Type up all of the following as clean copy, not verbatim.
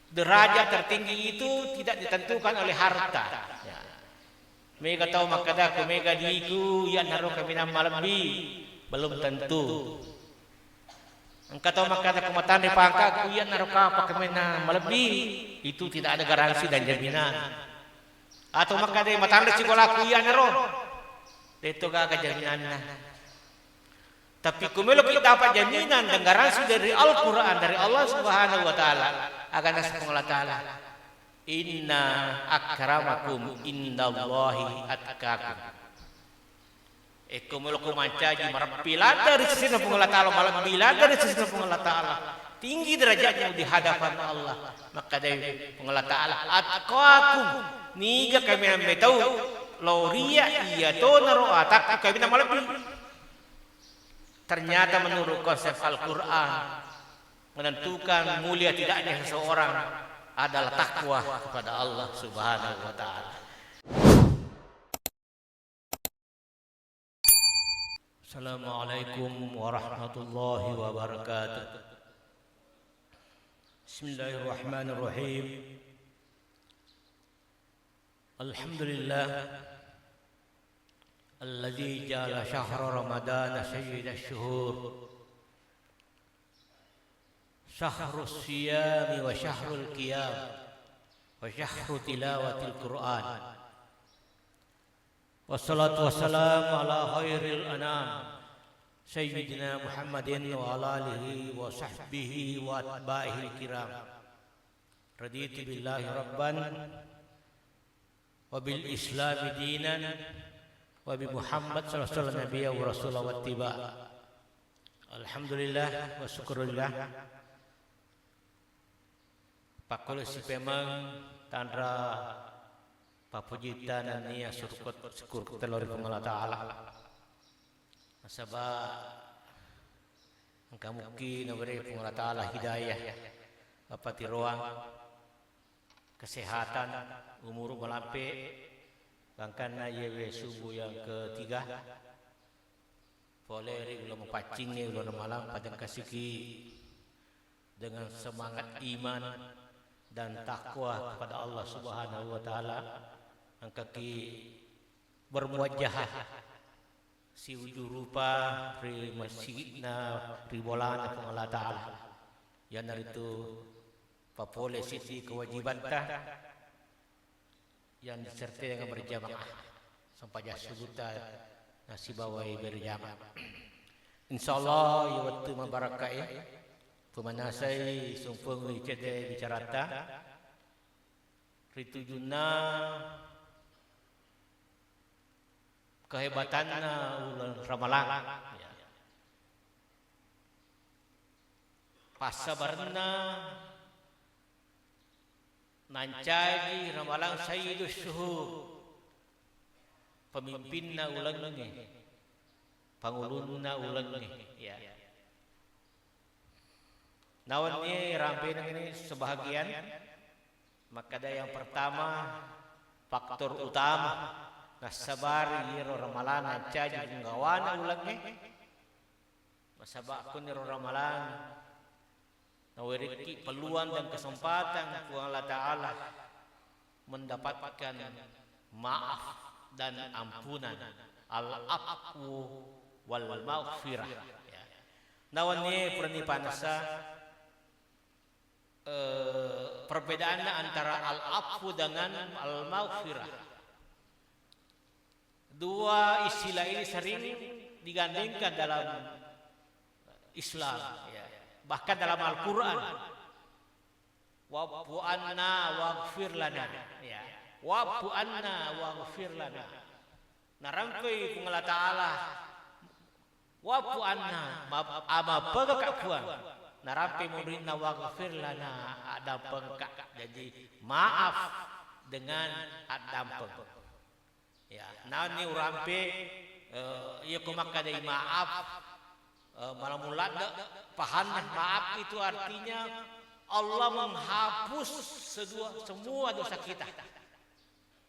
Derajat tertinggi itu tidak ditentukan oleh harta. Ya. Mega tahu makadaku mega diku yan haro kami na malabi belum tentu. Engkau tahu makada kumatan di pangka yan haro ka kami na malabi itu tidak ada garansi dan jaminan. Atau makada matan di sekolah ku yan haro itu ka jaminan. Tapi kumelo kita dapat jaminan dan garansi dari Al-Quran dari Allah Subhanahu Wa Taala akan Allah Taala. Inna akramakum indallahi atqakum. Kumelo kumancaji marapila dari sisi Allah Taala malam bila dari sisi Allah Taala tinggi derajatnya di hadapan Allah. Maka dari Allah Taala atqakum niga kami ambe tahu lauria iya to naro atak kami na malabi. Ternyata menurut konsep Al-Quran menentukan mulia tidaknya seseorang adalah takwa kepada Allah Subhanahu Wa Taala. Assalamualaikum warahmatullahi wabarakatuh. Bismillahirrahmanirrahim. Alhamdulillah الذي جعل شهر رمضان سيد الشهور شهر الصيام وشهر القيام وشهر تلاوة القرآن والصلاة والسلام على خير الأنام سيدنا محمد وعلى آله وصحبه وأتباعه الكرام رضيت بالله ربا وبالإسلام دينا Wabi Muhammad sallallahu alaihi wasallam nabiyya wa rasulah wa tiba. Alhamdulillah wa syukurillah. Pakul si pemang tandra papujitan ania surkut syukur telur Allah Taala. Nasaba engkau mungkin beri Allah Taala hidayah apa tiruang kesehatan umur melampe bangkana yewe subuh yang ketiga boleh belum pacingnya belum malam pada kasiki dengan semangat iman dan takwa kepada Allah Subhanahu Wa Taala angkaki bermuajah si wujud rupa di masjidna di bolan Allah Taala yang itu papole sisi kewajiban yang disertai dengan berjamaah sampai jasubuta nasi bawai berjamaah. Insyaallah ya waktu mabarakah ya. Pemanasai sumpung cede bicarata. Ritujuna kehebatanna ulang ramalan. Ya. Pasabarna nancaji ramalan sayyidus syuhur pemimpinna ulangne pangulunna ulangne ya nawannya rampai ini sebahagian maka ada yang pertama faktor utama nasabar yiro ramalan nancaji nggawana ulangne masabakun yiro ramalan nawiriki peluang dan kesempatan Allah Ta'ala mendapatkan maaf dan ampunan al-afwu wal maghfirah ya. Nawannya pernipanasa perbedaan antara al-afwu dengan al-maghfirah. Dua istilah ini sering digandengkan dalam Islam ya. Bahkan dalam Al-Quran wa'fu anna waghfir lana ya wa'fu anna waghfir lana narangkoi kung Allah Ta'ala wa'fu anna ama pagakakuan narampi muridna waghfir lana ada pengkak jadi maaf dengan adampeng ya nani urampe iya kumakadai maaf malam mulada pahan maaf itu artinya Allah menghapus semua dosa kita.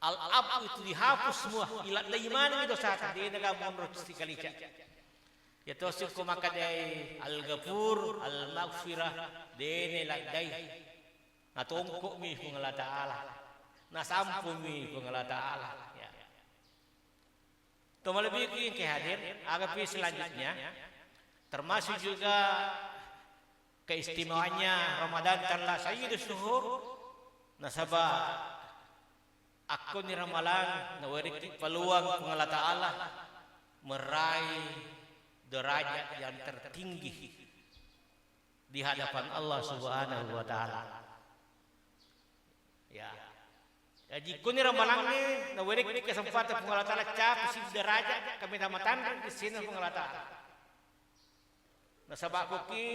Al-ab itu dihapus semua. Ila laiman dosa dia naga menurut sikalica. Ya tosif ko makadai al-ghafur al-maghfirah dene laidai Na tungkuk mi pengala taala. Na sampun mi pengala taala. Ya. Tomal lebih ke hadir agapi selanjutnya termasuk juga keistimewaannya Ramadan telah sayyidus syuhur nasabah aku ni ramalan nawarik peluang pengala taala meraih derajat yang tertinggi di hadapan Allah Subhanahu wa taala. Ya. Jadi kuni ramalan ni nawarik kesempatan pengala taala cap si derajat kami tamatan di sini pengala taala. Nasabah aku ki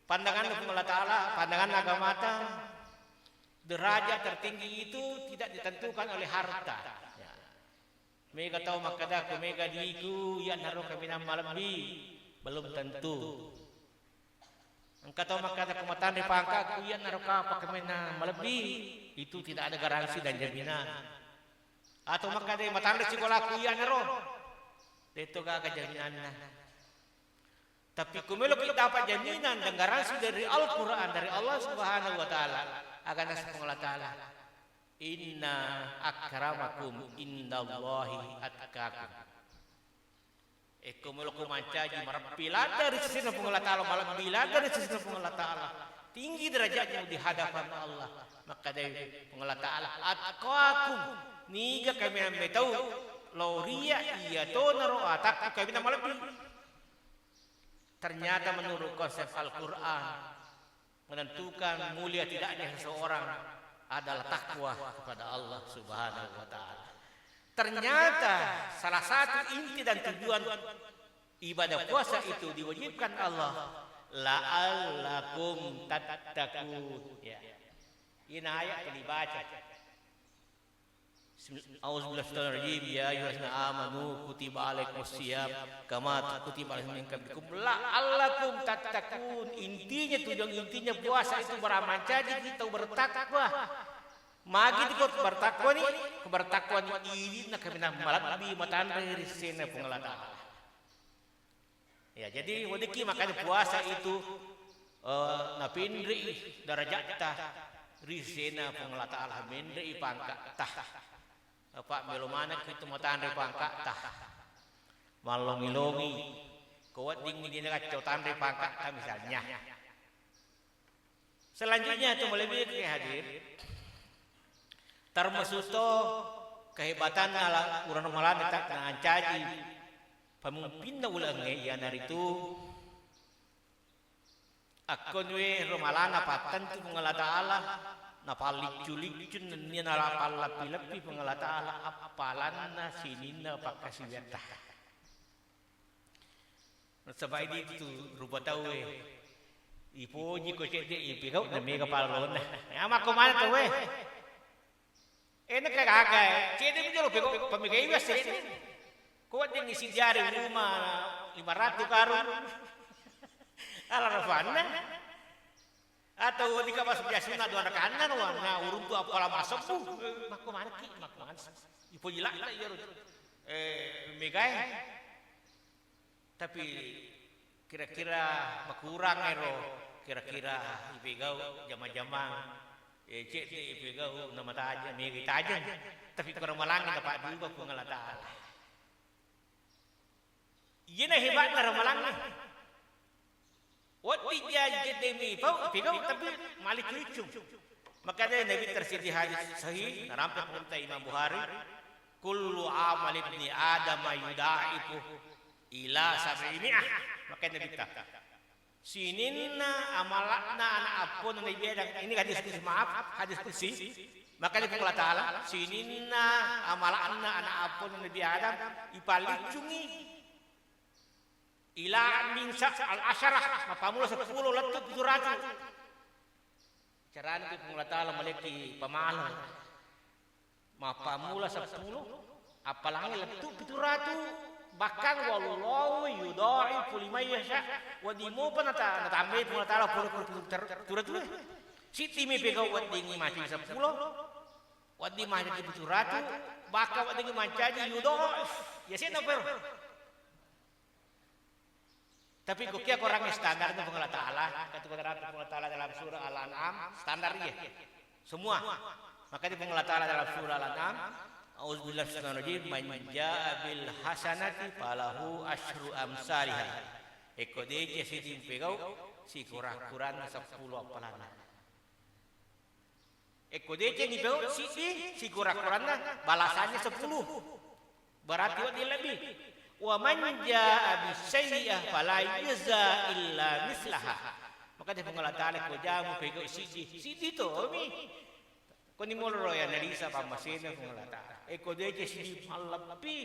pandangan pengala taala, pandangan agama ta derajat tertinggi itu tidak ditentukan oleh harta. Ya. Mega tahu makada ku mega diku ya naruh kami malam bi belum tentu. Engkau tahu makada kematan di pangka ku ya naruh ka kami malam bi itu tidak ada garansi dan jaminan. Atau makada matan di sekolah ku ya naruh itu kagak jaminannya. Tapi kumelo kita dapat jaminan dan garansi dari Al-Quran dari Allah Subhanahu wa taala akan Allah taala inna akramakum indallahi atqakum. Kumelo kumancaji marapila dari sisi Allah taala malam bila dari sisi Allah taala tinggi derajatnya di hadapan Allah. Maka dari Allah taala atqakum niga kami tahu lauria iya to naro atak kami malam. Ternyata menurut konsep Al-Quran menentukan mulia tidaknya seseorang adalah takwa kepada Allah Subhanahu wa taala. Ternyata salah satu inti dan tujuan ibadah puasa itu diwajibkan Allah la'allakum tattaqun. Ya. Ini ayat yang dibaca. Auzubillahi ya ayyuhallazina amanu kutiba alaikumusiyam kama kutiba alal ladzina min qablikum la'allakum tattaqun. Intinya tujuan intinya puasa itu beramal jadi kita bertakwa. Magi dikot bertakwa ni kebertakwaan ini nak kami malam bi matan dari sini pengelata. Ya jadi wadiki makanya puasa itu napindri darajatah risena pengelata Allah mindri pangkat tah. Pak melomana kita matan dari pangkat tah. Malongi-longi kuat dingin di kacau tandai pangkat tah misalnya. Selanjutnya itu lebih ke hadir termasuk kehebatan ala urang malan tak ngancaji pemimpin ulang ya nari itu akon we romalana patan tu mengalata Allah na palicul-licun nia na lapi-lapi mengalata Allah apalanna sinina pakasiwata. Sebab itu rupa tahu we ipoji ko cede ipigau na mega palon na ama ko mana tu we enak kagak cede bijalo pego pamigai we sede kuat yang isi jari rumah 500 karung ala rafana atau di kapas biasuna dua anak kanan warna urun tu apalah masuk tu mak mana ki mak mana ipoji lah ya megai. Tapi kira-kira berkurang ero kira-kira ipegau jama-jama cek ipegau nama taja megi taja tapi kurang malangin dapat dulu pengalat taala. Ina hebatnya ramalangnya. Wati dia demi ipegau tapi malik lucung. Makanya Nabi tersedia hadis sahih rampai perintah Imam Bukhari kullu amal ibni adam yudaifu ila sab'imi'ah. Makanya Nabi tak sininna amalakna anak apun na ibadang ini hadis kursi maaf hadis kursi. Makanya Allah Ta'ala sininna amalakna anak apun na ibadang ipalicungi ila min al-asyarah mapamula 10 letup 700 caraan itu Allah Ta'ala maliki pamahalan mapamula 10 apalagi letup 700 bahkan wallahu yudha'ifu liman yasha wa dimu panata natambe pun taala pura siti me pegau wat dingi maci 10 wat di maci 700 bahkan wat dingi mancaji yudha'if ya sena per Tapi kukia kurang standar itu pengelola Ta'ala. Kata pengelola Ta'ala dalam surah Al-An'am standar ya. Semua. Maka di pengelola Ta'ala dalam surah Al-An'am, Auzubillahi minasyaitonir rajim, man jaa bil hasanati falahu asyru amsalha. Eko deje sidin pegau si kurang-kurang 10 apalan. Eko deje ni pegau si kurang-kurang balasannya 10. Berarti dia lebih. Wa man jaa bisayyi'ah fala yujza illa mislaha. Maka dia pengelola Ta'ala ko jamu pegau sidi to mi. Ko ni molo ya nalisa pamasena pengelola Ta'ala. Eko deje sidi malapi.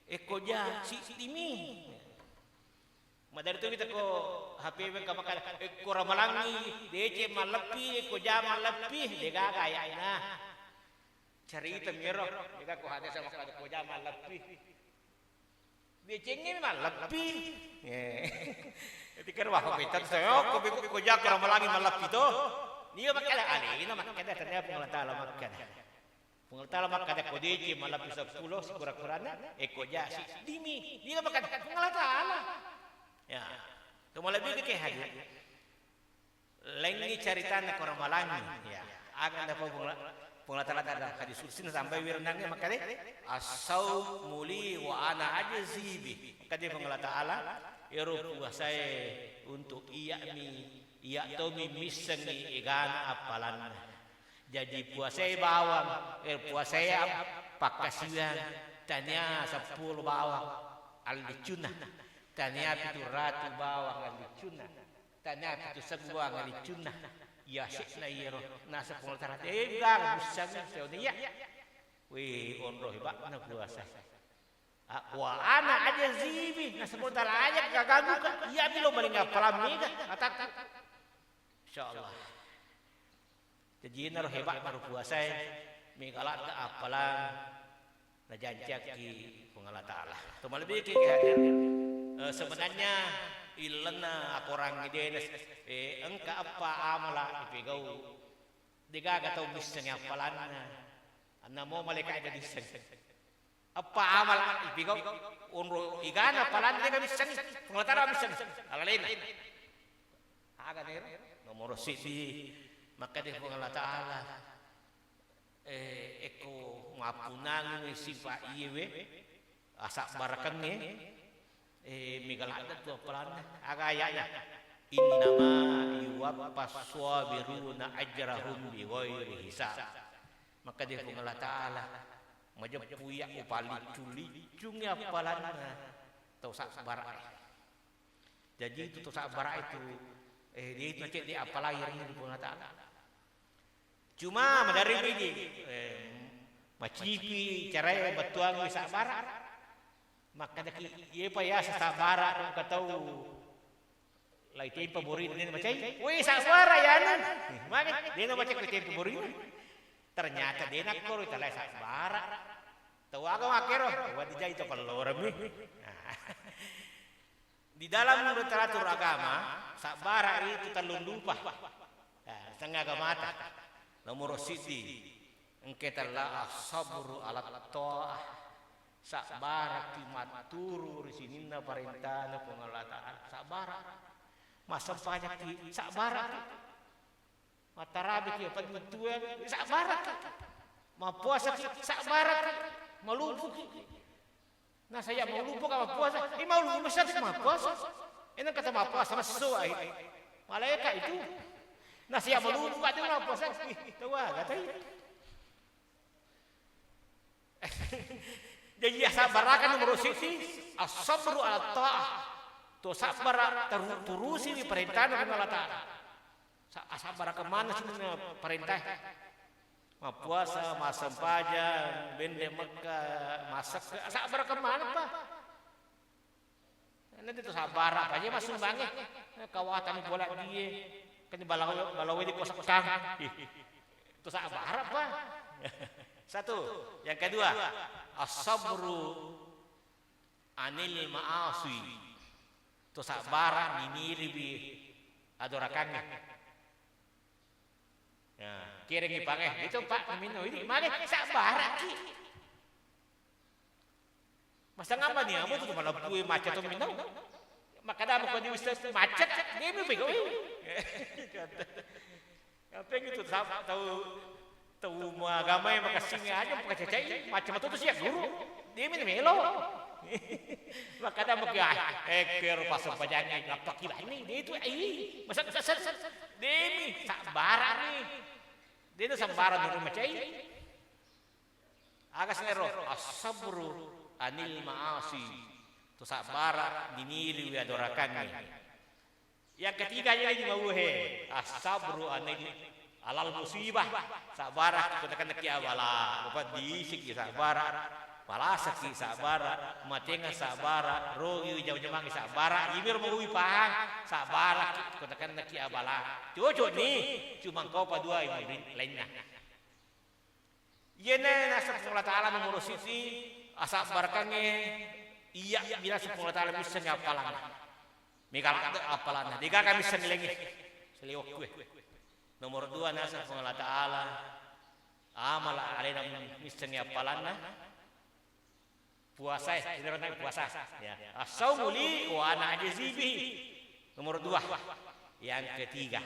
Eko ja sidi mi. Madari tu kita ko HP ka makala eko ramalangi deje malapi eko ja malapi dega gaya na. Cerita miro dega ko hade sama kada ko ja malapi. Becengnya memang lebih. Ketika wah kita saya ko jak ramalangi malap itu. Dia makala ali ina makada ternyata pengelola Ta'ala makada. Pengelola Ta'ala makada ko deje malap 10 kurang-kurangna eko ja si dimi. Dia makada pengelola Ta'ala. Ya. Cuma lebih ke haji. Lainnya cerita nak ramalangi ya. Akan dapat pengelola Ta'ala dalam hadis kursi sampai wirnangnya makanya as-saum muli wa ana ajzibi. Maka dia pengelola Ta'ala iru puasai untuk iya tomi misengi igan apalan. Jadi puasai bawang, puasai pakasian tanya 10 bawang al-licunah. Tanya itu ratu bawang al-licunah. Tanya itu sebuah al-licunah. Ya syekna yero nasa pengelola Ta'ala bisa seonia wih onroh hebat na puasa wa ana aja zibi nasa pengelola Ta'ala aja gagagu ka iya bilo balik ngapalami ka atak insyaallah jadi naruh hebat naruh puasa minggalat ka apalan na janjak ki pengelola Ta'ala tumal lebih ki sebenarnya ilena orang idenes engka apa amala ipigau diga gatau miseng apalanna anna mo malaikat ada diseng apa amal ipigau unro igana apalan diga miseng pengelola miseng alalain aga der nomor sisi maka di pengelola Ta'ala eko ngapunang sifat iwe asak barakannya migal ada tu pelan agayanya innama yuwaffas sabiruna ajrahum bighairi hisab maka dia pengelola Ta'ala majap puya upali culi cungnya pelan tau sak barak jadi itu tau sak barak itu dia itu cek dia apa lahirnya di pengelola Ta'ala cuma madari ini macipi cara betuang sak barak maka dak ye pa ya sabara ko tahu lai tempo bori ni macai we sabara ya nan maka dia no macai ko tempo bori ternyata dia nak ko ita lai sabara tahu aga makero wa dijai to palor mi di dalam literatur agama sabara itu talun lupa setengah agama nomor siti engketa la sabru ala ta'ah sabar maturu risinina perintahna pengelola Ta'ala sabar masa banyak di sabar matarabi ki pentuan sabar mapuasa sabar malupuk nah saya mau lupuk apa puasa mau lupuk masa mapuasa ini kata mapuasa sesuai malaikat itu nah saya mau lupuk itu mapuasa tahu kata jadi sabarakan nomor sisi as-sabru ala ta'ah to sabar terusi di perintah pengelola Ta'ala sabar kemana sih perintah puasa masa pajan bende Mekah masak sabar kemana pak nanti itu sabar apa aja masuk banget kawatan bola dia kan balau di kosak kang itu sabar apa satu yang kedua as-sabru anil ma'asi to sabaran ini lebih adorakannya ya kiring ipange itu Pak Mino ini mari sabar ki masa ngapa nih kamu tuh malah kue macet tuh minum Maka dah mau di ustaz macet, dia mimpi kau. Apa yang itu tahu mau agama yang makasih aja pakai cecai macam itu sih guru. Dia minum melo. Maka dah mau ekor pasang pajangnya ngapak gila ini dia itu masa demi sabaran nih. Dia itu sabaran di rumah cai. Agas nero asabru anil maasi. Tu sabara dinili adorakan. Yang ketiganya lagi mau asabru anil alal musibah. Sabara katakan neki abala. Bapak diisik sabara. Palasaki sabara, matenga sabara, rogi jauh-jauh sabara, ibir mau pahang sabara katakan neki abala. Cucu ni cuma kau padua yang lainnya. Yena nasab Allah Taala mengurusi asap barakannya iya bila Allah Taala bisa ngapalan. Mikal apalan. Diga kami bisa ngelengi seliwak kue. Nomor 2 nasab Allah Taala amal alaina bisa ngapalan. Puasa tidak naik puasa ya. As-saumu li wa ana ajzi bihi. Nomor 2. Yang ketiga.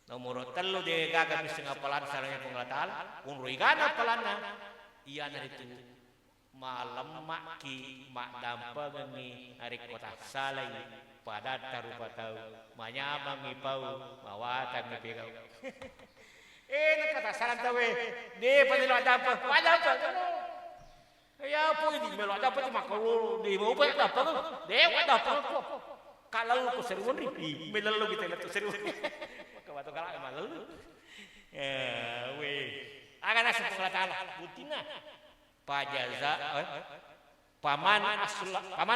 Nomor 3 de gaga bisa ngapalan saranya pengalatal, unruigana palana. Iya na itu malam maki mak dampa gani hari kota salai pada tarupa tahu manyabang ipau mawatan ngipegau. Nak kata salan tawe de panilo dampa pada apa. Ya apa ini melo ada apa cuma kalau di mau apa apa dewa ada apa kalau ku seruan ripi melelo kita lihat seruan kau atau kalau emang lalu akan asal Allah Taala butina pajaza paman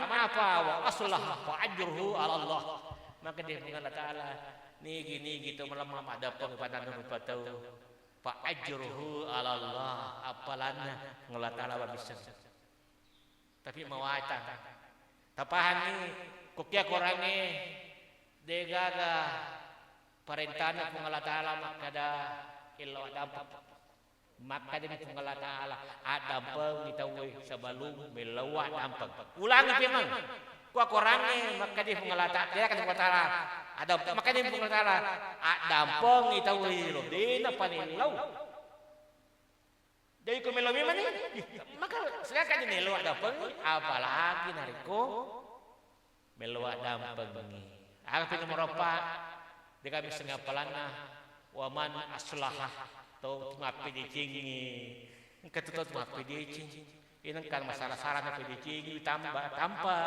apa wa aslah fa ajruhu ala Allah maka dia Allah Taala ni gitu malam ada pengepadan rupa tahu fa ajruhu ala Allah apalana Allah Taala bisa tapi mawatan tapahan ni kukia korange degaga parentana kung Allah Taala makada ilo dampak maka din kung Allah Taala adampang itawi sa balong melawa dampak ulangi pemang kuah korange maka din kung Allah Taala dia kan Allah Taala ada maka din kung Allah Taala adampang itawi lo dina panilaw. Jadi kung melomi man maka silakan nelo adampang apalagi nariko meluak dampang aga nomor 4 di kami setengah palana waman aslaha tau ngapi dicingi ketutup ngapi dicingi ini kan masalah sarana ngapi dicingi tambah tanpa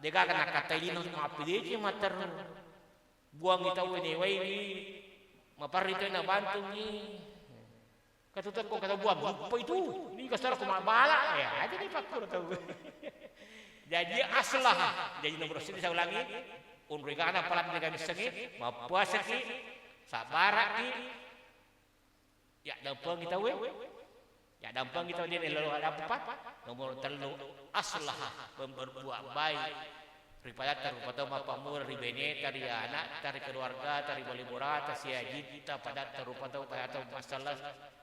dega kan nakatailino ngapi dicingi mater buang itaw ini waini maparito na bantung ni ketutup ko kata buang apa itu ini kasar ko mabala ya aja ni faktur tahu. Jadi aslah jadi nomor 1 saya ulangi unrigana palan dengan sengi mapuasa ki sabara ki ya dampang kita ya dampang kita dia lalu ada 4 nomor 3 aslah berbuat baik daripada terutama pamur ribene dari anak dari keluarga dari balibura tasi haji kita pada terutama atau masalah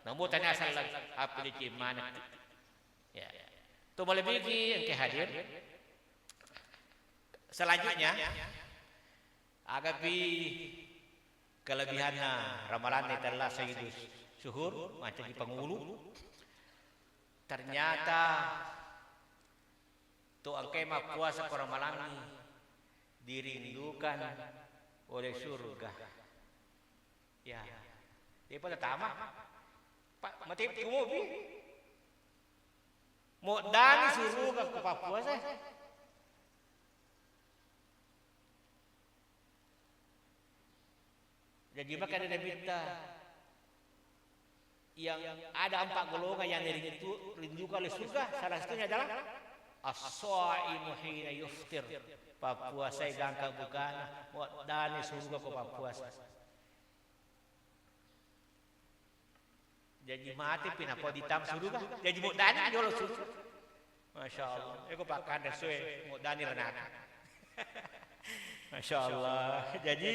namun tanya asal apa di mana ya tu boleh bagi yang hadir. Selanjutnya agapi kelebihan ramalan itulah Sayyidus Syuhur macam di Pangulu ternyata tu angkema puasa ramalan dirindukan oleh surga ya dia pada tamat Pak mati kumubi mau dani surga ke puasa jadi maka ada minta yang ada 4 golongan yang dirindukan oleh surga salah satunya adalah as-shaimu hina yuftir papuasa gangka bukan dan surga ko papuasa jadi mati pinapa ditam surga jadi mo dani jolo surga masyaallah eko pakan sesuai mo dani renaka masyaallah jadi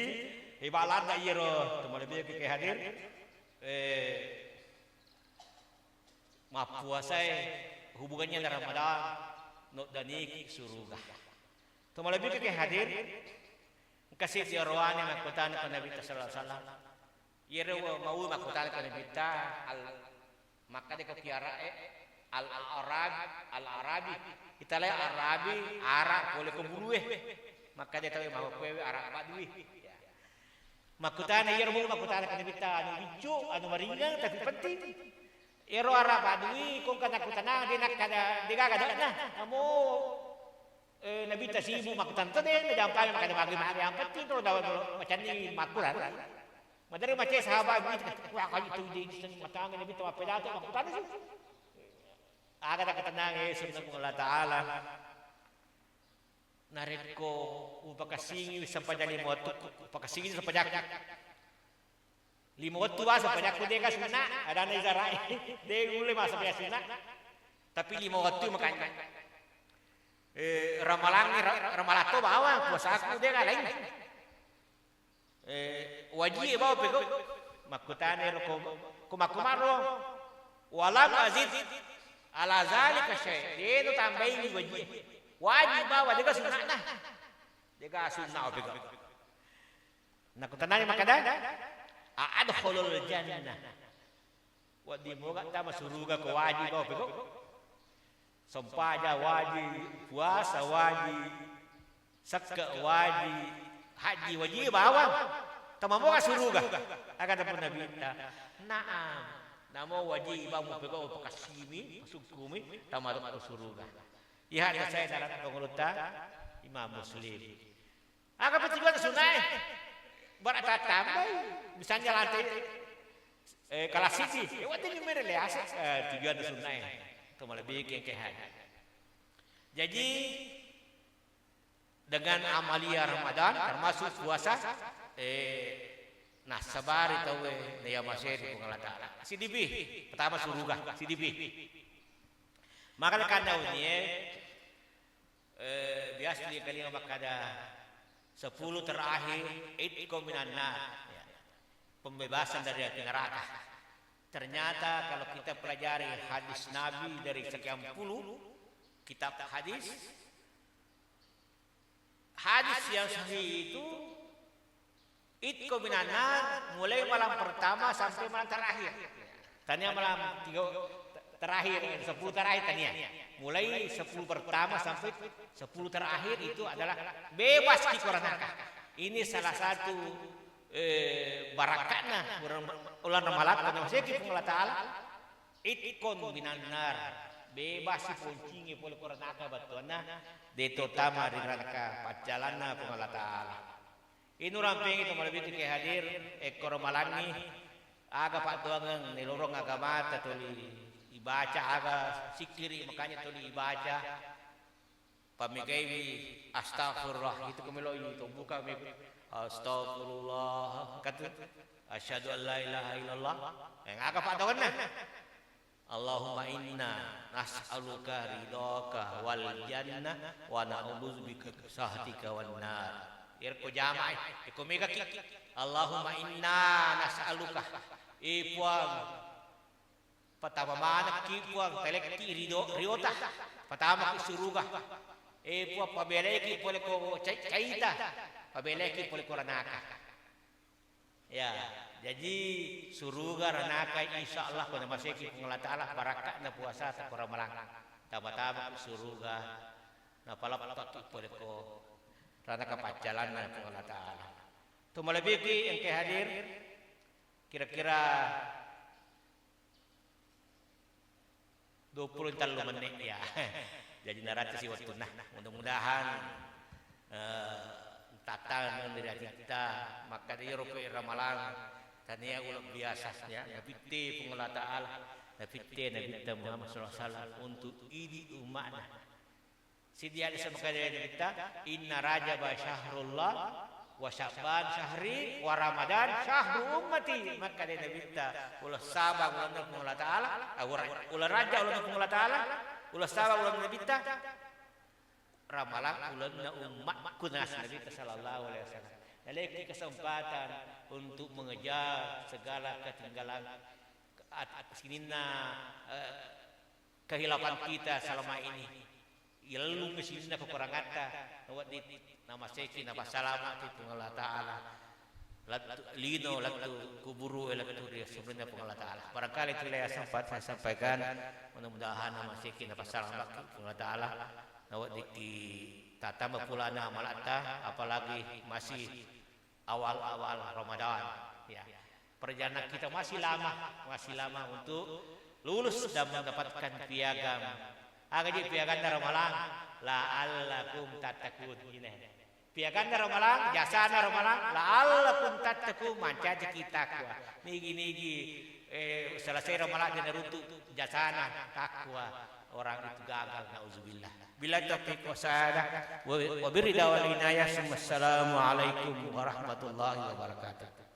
ibalat na iro tumal lebih ke hadir mapuasa hubungannya dengan Ramadan no daniki surga Tuma lebih ke hadir kasih dia rohani makutan ke Nabi sallallahu alaihi wasallam. Yere mau makutan ke Nabi al maka dia kepiara al-Arabi kita lihat Arabi Arab boleh kebulu maka dia tahu mau kue Arab Badui makutan yere mau makutan ke Nabi anu lucu anu maringan tapi penting yero Arab Badui kung kana kutana dia nak kada dia kada nah kamu Nabi tasibu makutan tu deh jampai makanya magi yang penting tu dah macam ni makulan madari macam sahabat ni wah kau itu di matang Nabi tu apa dah tu makutan tu aga tak tenang sunnah Allah Taala nareko upakasingi sampai jadi motu upakasingi sampai jak lima waktu sampai jak dia kan sunnah ada nazarai dia boleh masuk dia sunnah tapi 5 waktu makanya ramalato bawa puasa aku dia kan lain wajib bawa pego makutane roko kumakumaro walam azid ala zalika syai dia itu tambahin wajib bawa dia sunnah pego nakutanane makada adkhulul jannah wadi moga tama suruga ko wajib bawa pego Sempaja wajib, puasa wajib, zakah wajib, haji wajib bawa. Tamamu ka suruga. Agad pun Nabi ta. Naam. Namo wajib bawa pego pakasimi, sukumi, tamamu ka suruga. Iha saya dalam penguluta Imam Muslim. Agak petiban sunai. Barata tambah. Misalnya lantai kelas sisi. Wati ni mere leasa 3 sunai. Itu lebih kekehan. Jadi dengan amalia Ramadan termasuk puasa nah sabar itu dia masih di pengalat Taala. CDP pertama suruga CDP. Maka kanda ini biasa dia kali makada 10 terakhir itqum minan nar pembebasan dari api neraka. Ternyata kalau kita pelajari hadis Nabi dari sekian puluh kitab hadis yang sahih itu itqum minan nar mulai malam pertama sampai malam terakhir. Tanya malam 3 terakhir 10 terakhir tanya. Mulai 10 pertama sampai 10 terakhir itu adalah bebas di neraka. Ini salah satu barakatna ulan ramalan kana masih ki Allah Taala itqun minan nar bebas puncingi pol neraka batuana deto tama di neraka pacalanna Allah Taala inu ramping itu malebih ke hadir ekor malangi aga patuangan nilorong agama tatuli ibaca aga sikiri makanya tuli ibaca pamigai astagfirullah itu kemelo itu buka astagfirullah kata asyhadu an la ilaha illallah yang agak pak tahu nah Allahumma inna nas'aluka ridhaka wal jannah wa na'udzubika sahtika wan nar irko jama'i iko mega ki Allahumma inna nas'aluka ipuang pertama mana ki puang telek ki riota pertama ki suruga ipuang pabeleki pole ko caita pabeleki pole ko ranaka ya jadi suruga ranaka insyaallah kuna maseki Allah Taala barakatna puasa ta kora malang tama-tama suruga na palaptak pole ko ranaka pacalan na Allah Taala tu malebiki yang ke hadir kira-kira 20 menit ya jadi narasi si waktu nah mudah-mudahan tatan dari kita maka dia rupi ramalan tania ulang biasa ya Nabi pengelola Taala Nabi Muhammad sallallahu alaihi wasallam untuk ini umatnya sidia disebutkan dari kita inna rajab syahrullah wa sya'ban syahri wa ramadan syahru ummati maka dia Nabi ulah sabang ulah pengelola Taala ulah raja ulah pengelola Taala ulah sabang ulah Nabi ramalan ulanna umatku nas Nabi sallallahu alaihi wasallam. Memiliki kesempatan untuk mengejar segala ketinggalan kehilapan kita selama ini. ilalu mesinna peperangata nawat di nama seki nama salama itu Allah Ta'ala lino laktu kuburu laktu dia sebenarnya Allah Ta'ala. Barangkali itu yang sempat saya sampaikan, mudah-mudahan nama seki nama salama Allah Ta'ala nawat di tata mapulana malata apalagi masih awal-awal Ramadan ya. Perjalanan kita masih lama untuk lulus dan mendapatkan piagam. Jadi piagam dari Ramalan la'allakum tattaqun ini. Piagam dari Ramalan, jasa dari Ramalan la'allakum tattaqun manca kita takwa. Nigi selesai Ramalan dan rutu jasana takwa. Orang itu gagal, nauzubillah. Bila taufiq wa sadah wa birida wal inayah. Assalamualaikum warahmatullahi wabarakatuh.